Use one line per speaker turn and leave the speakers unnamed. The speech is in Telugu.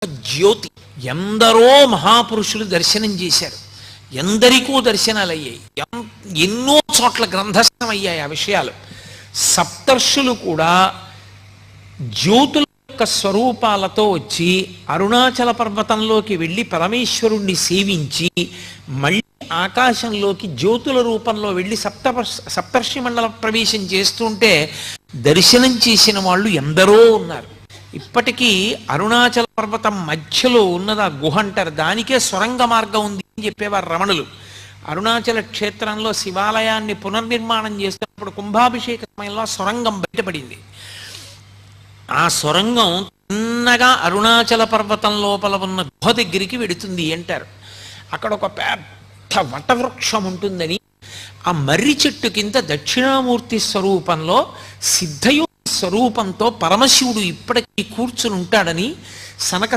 జ్యోతి. ఎందరో మహాపురుషులు దర్శనం చేశారు, ఎందరికో దర్శనాలు అయ్యాయి, ఎన్నో చోట్ల గ్రంథస్థం అయ్యాయి ఆ విషయాలు. సప్తర్షులు కూడా జ్యోతుల యొక్క స్వరూపాలతో వచ్చి అరుణాచల పర్వతంలోకి వెళ్ళి పరమేశ్వరుణ్ణి సేవించి మళ్ళీ ఆకాశంలోకి జ్యోతుల రూపంలో వెళ్ళి సప్తర్షి మండల ప్రవేశం చేస్తుంటే దర్శనం చేసిన వాళ్ళు ఎందరో ఉన్నారు. ఇప్పటికీ అరుణాచల పర్వతం మధ్యలో ఉన్నది ఆ గుహ అంటారు, దానికే సొరంగ మార్గం ఉంది అని చెప్పేవారు రమణులు. అరుణాచల క్షేత్రంలో శివాలయాన్ని పునర్నిర్మాణం చేస్తున్నప్పుడు కుంభాభిషేక సమయంలో సొరంగం బయటపడింది. ఆ సొరంగం చిన్నగా అరుణాచల పర్వతం లోపల ఉన్న గుహ దగ్గరికి వెడుతుంది అంటారు. అక్కడ ఒక పెద్ద వటవృక్షం ఉంటుందని, ఆ మర్రి చెట్టు కింద దక్షిణామూర్తి స్వరూపంలో సిద్ధయో స్వరూపంతో పరమశివుడు ఇప్పటికీ కూర్చుని ఉంటాడని సనక